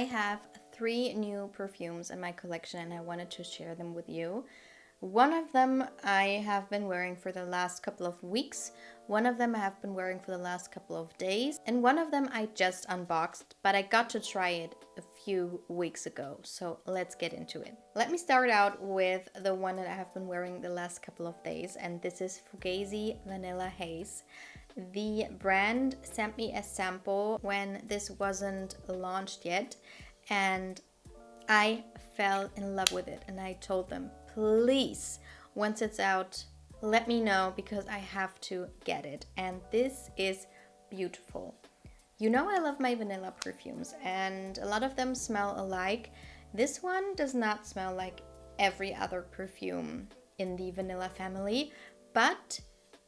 I have 3 new perfumes in my collection and I wanted to share them with you. One of them I have been wearing for the last couple of weeks, one of them I have been wearing for the last couple of days, and one of them I just unboxed, but I got to try it a few weeks ago, so let's get into it. Let me start out with the one that I have been wearing the last couple of days, and this is Fugazzi Vanilla Haze. The brand sent me a sample when this wasn't launched yet, and I fell in love with it, and I told them, please, once it's out, let me know because I have to get it. And this is beautiful. You know I love my vanilla perfumes and a lot of them smell alike. This one does not smell like every other perfume in the vanilla family, but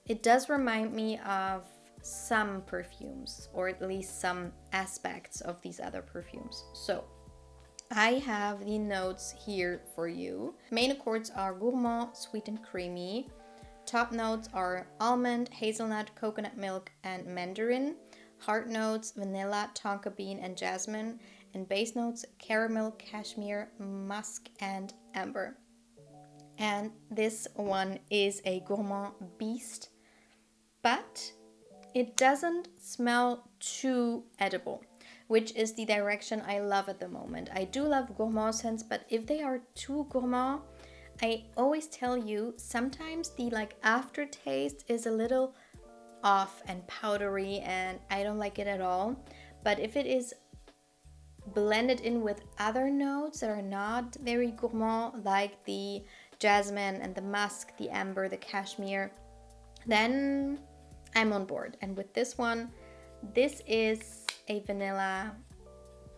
it does remind me of some perfumes, or at least some aspects of these other perfumes. So I have the notes here for you. Main accords are gourmand, sweet and creamy. Top notes are almond, hazelnut, coconut milk, and mandarin. Heart notes, vanilla, tonka bean, and jasmine. And base notes, caramel, cashmere, musk, and amber. And this one is a gourmand beast, but it doesn't smell too edible, which is the direction I love at the moment. I do love gourmand scents, but if they are too gourmand, I always tell you, sometimes the aftertaste is a little off and powdery and I don't like it at all. But if it is blended in with other notes that are not very gourmand, like the jasmine and the musk, the amber, the cashmere, then I'm on board. And with this one, this is a vanilla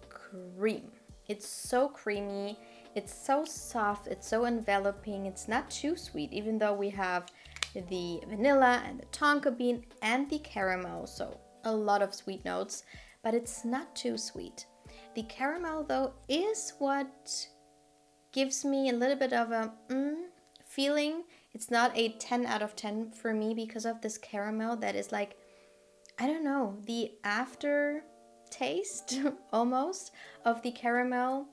cream. It's so creamy, it's so soft, it's so enveloping, it's not too sweet, even though we have the vanilla and the tonka bean and the caramel, so a lot of sweet notes, but it's not too sweet. The caramel though is what gives me a little bit of a feeling. It's not a 10 out of 10 for me because of this caramel that is like, I don't know, the aftertaste almost of the caramel.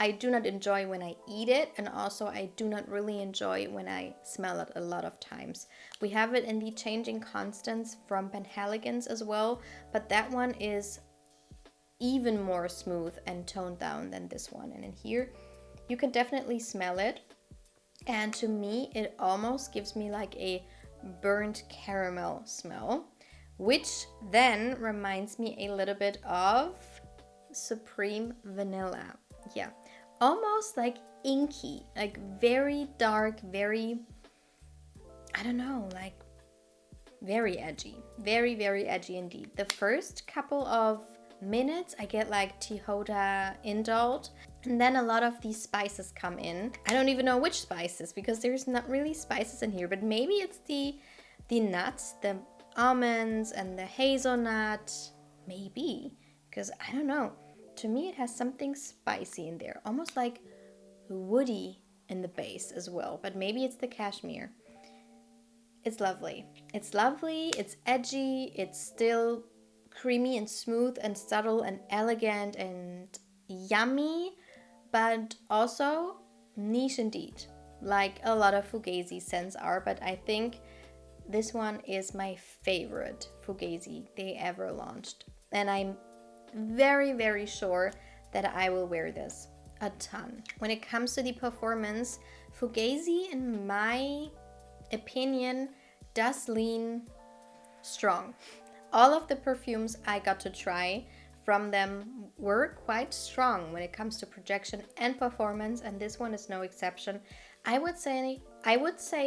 I do not enjoy when I eat it, and also I do not really enjoy when I smell it a lot of times. We have it in the Changing Constants from Penhaligon's as well, but that one is even more smooth and toned down than this one. And in here, you can definitely smell it. And to me, it almost gives me like a burnt caramel smell, which then reminds me a little bit of Supreme Vanilla. Yeah, almost like inky, like very dark, very, I don't know, like very edgy, very, very edgy indeed. The first couple of minutes, I get like Tihoda indulged. And then a lot of these spices come in. I don't even know which spices because there's not really spices in here, but maybe it's the nuts, the almonds and the hazelnut, maybe, because I don't know. To me, it has something spicy in there, almost like woody in the base as well, but maybe it's the cashmere. It's lovely. It's lovely, it's edgy, it's still creamy and smooth and subtle and elegant and yummy, but also niche indeed, like a lot of Fugazzi scents are. But I think this one is my favorite Fugazzi they ever launched. And I'm very, very sure that I will wear this a ton. When it comes to the performance, Fugazzi, in my opinion, does lean strong. All of the perfumes I got to try from them were quite strong when it comes to projection and performance, and this one is no exception. I would say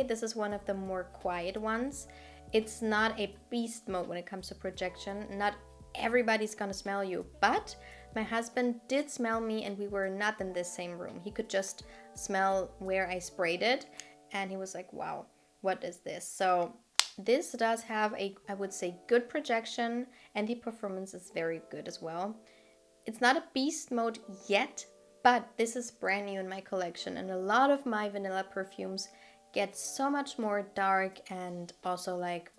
this is one of the more quiet ones. It's not a beast mode when it comes to projection. Not everybody's gonna smell you, but my husband did smell me and we were not in the same room. He could just smell where I sprayed it and he was like, wow, what is this? So this does have a, I would say, good projection, and the performance is very good as well. It's not a beast mode yet, but this is brand new in my collection, and a lot of my vanilla perfumes get so much more dark and also like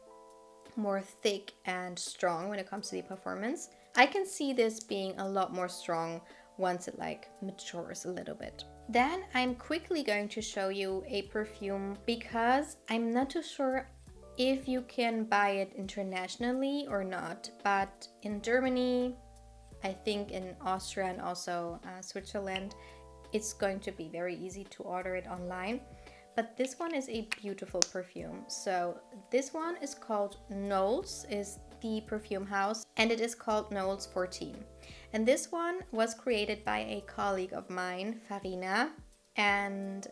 more thick and strong when it comes to the performance. I can see this being a lot more strong once it like matures a little bit. Then I'm quickly going to show you a perfume because I'm not too sure if you can buy it internationally or not, but in Germany, I think in Austria and also Switzerland, it's going to be very easy to order it online. But this one is a beautiful perfume. So this one is called Noles, is the perfume house, and it is called Noles 14. And this one was created by a colleague of mine, Farina, and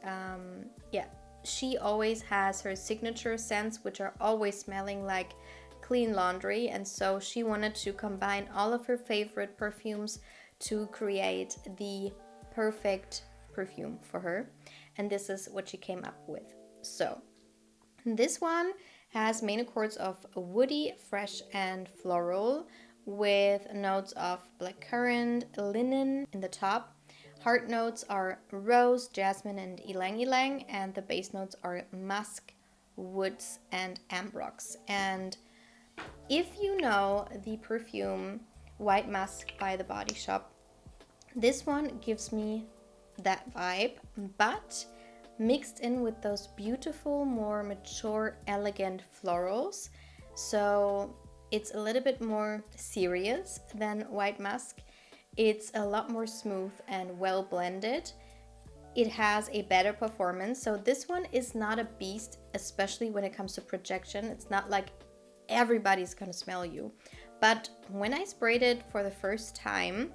yeah, she always has her signature scents, which are always smelling like clean laundry, and so she wanted to combine all of her favorite perfumes to create the perfect perfume for her, and this is what she came up with. So this one has main accords of woody, fresh, and floral, with notes of blackcurrant, linen in the top. Heart notes are rose, jasmine, and ylang ylang, and the base notes are musk, woods, and ambrox. And if you know the perfume White Musk by The Body Shop, this one gives me that vibe, but mixed in with those beautiful, more mature, elegant florals. So it's a little bit more serious than White Musk. It's a lot more smooth and well blended. It has a better performance. So this one is not a beast, especially when it comes to projection. It's not like everybody's gonna smell you. But when I sprayed it for the first time,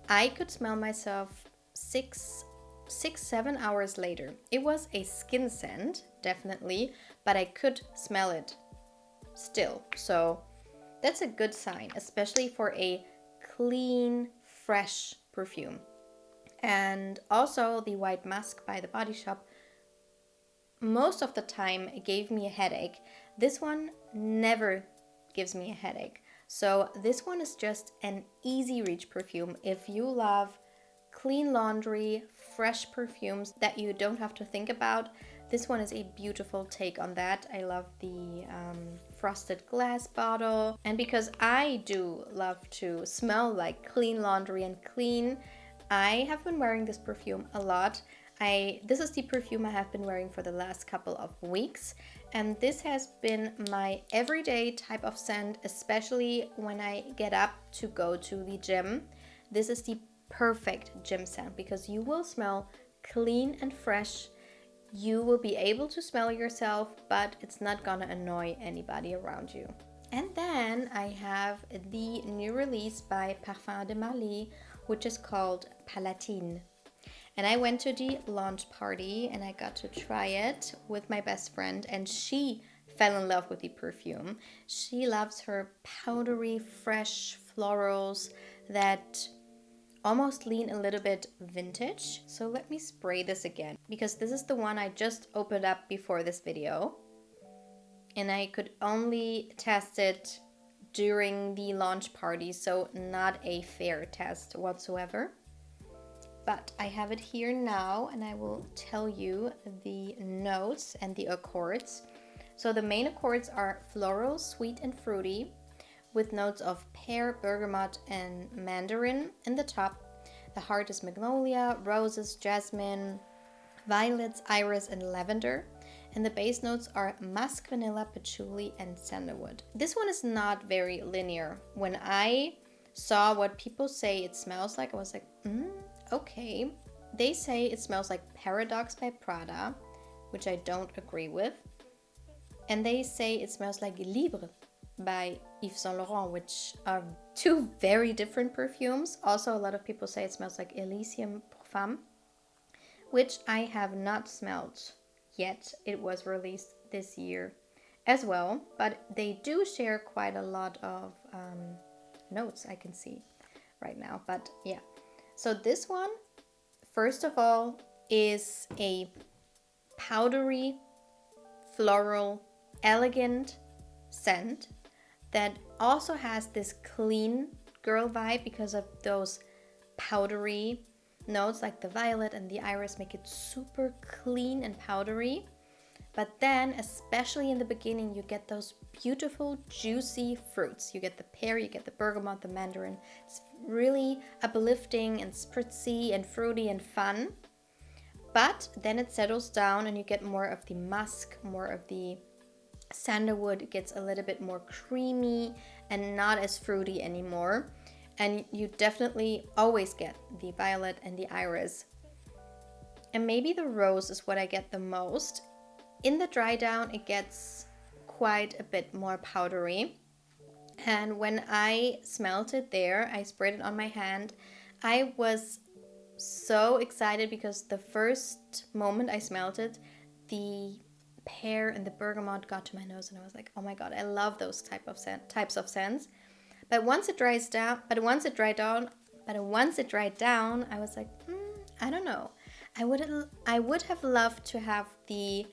I could smell myself 6-7 hours later. It was a skin scent, definitely, but I could smell it still. So that's a good sign, especially for a clean, fresh perfume. And also the White Musk by The Body Shop most of the time gave me a headache. This one never gives me a headache. So this one is just an easy reach perfume. If you love clean laundry, fresh perfumes that you don't have to think about, this one is a beautiful take on that. I love the frosted glass bottle. And because I do love to smell like clean laundry and clean, I have been wearing this perfume a lot. This is the perfume I have been wearing for the last couple of weeks, and this has been my everyday type of scent, especially when I get up to go to the gym. This is the perfect gym scent because you will smell clean and fresh. You will be able to smell yourself, but it's not gonna annoy anybody around you. And then I have the new release by Parfums de Marly, which is called Palatine. And I went to the launch party and I got to try it with my best friend, and she fell in love with the perfume. She loves her powdery, fresh florals that almost lean a little bit vintage. So let me spray this again, because this is the one I just opened up before this video. And I could only test it during the launch party, so not a fair test whatsoever. But I have it here now and I will tell you the notes and the accords. So the main accords are floral, sweet and fruity, with notes of pear, bergamot and mandarin in the top. The heart is magnolia, roses, jasmine, violets, iris and lavender. And the base notes are musk, vanilla, patchouli and sandalwood. This one is not very linear. When I saw what people say it smells like, I was like, okay. They say it smells like Paradox by Prada, which I don't agree with. And they say it smells like Libre by Yves Saint Laurent, which are two very different perfumes. Also, a lot of people say it smells like Elysium pour Femme, which I have not smelled yet. It was released this year as well, but they do share quite a lot of notes I can see right now. But yeah, so this one, first of all, is a powdery, floral, elegant scent that also has this clean girl vibe because of those powdery notes like the violet and the iris make it super clean and powdery. But then, especially in the beginning, you get those beautiful, juicy fruits. You get the pear, you get the bergamot, the mandarin. It's really uplifting and spritzy and fruity and fun. But then it settles down and you get more of the musk, more of the sandalwood. It gets a little bit more creamy and not as fruity anymore. And you definitely always get the violet and the iris. And maybe the rose is what I get the most. In the dry down, it gets quite a bit more powdery. And when I smelled it there, I sprayed it on my hand. I was so excited because the first moment I smelled it, the pear and the bergamot got to my nose, and I was like, oh my god, I love those types of scents. But once it dried down, I was like, I don't know. I would have loved to have the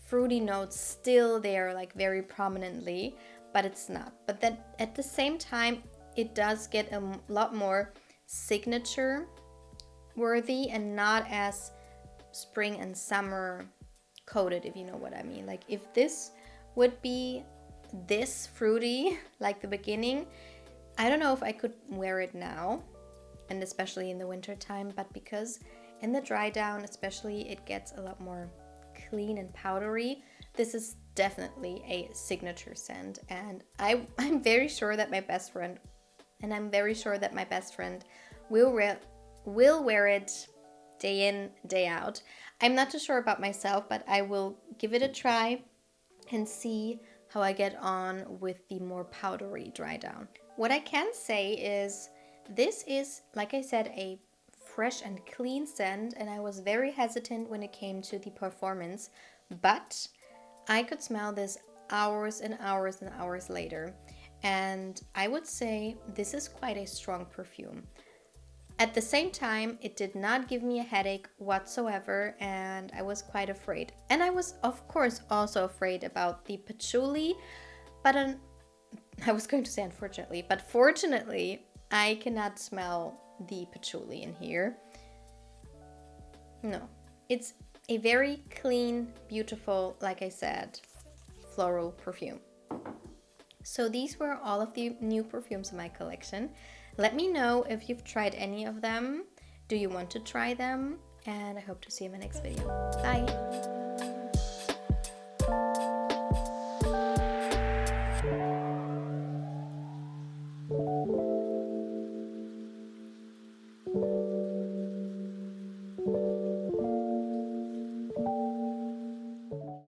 fruity notes still there, like very prominently, but it's not. But then at the same time, it does get a lot more signature worthy and not as spring and summer coated, if you know what I mean. Like if this would be this fruity like the beginning, I don't know if I could wear it now, and especially in the winter time, but because in the dry down especially it gets a lot more clean and powdery, this is definitely a signature scent. And I'm very sure that my best friend will wear it day in, day out. I'm not too sure about myself, but I will give it a try and see how I get on with the more powdery dry down. What I can say is this is, like I said, a fresh and clean scent, and I was very hesitant when it came to the performance, but I could smell this hours and hours and hours later, and I would say this is quite a strong perfume. At the same time, it did not give me a headache whatsoever, and I was quite afraid. And I was, of course, also afraid about the patchouli, but I was going to say unfortunately, but fortunately, I cannot smell the patchouli in here. No, it's a very clean, beautiful, like I said, floral perfume. So these were all of the new perfumes in my collection. Let me know if you've tried any of them. Do you want to try them? And I hope to see you in my next video. Bye!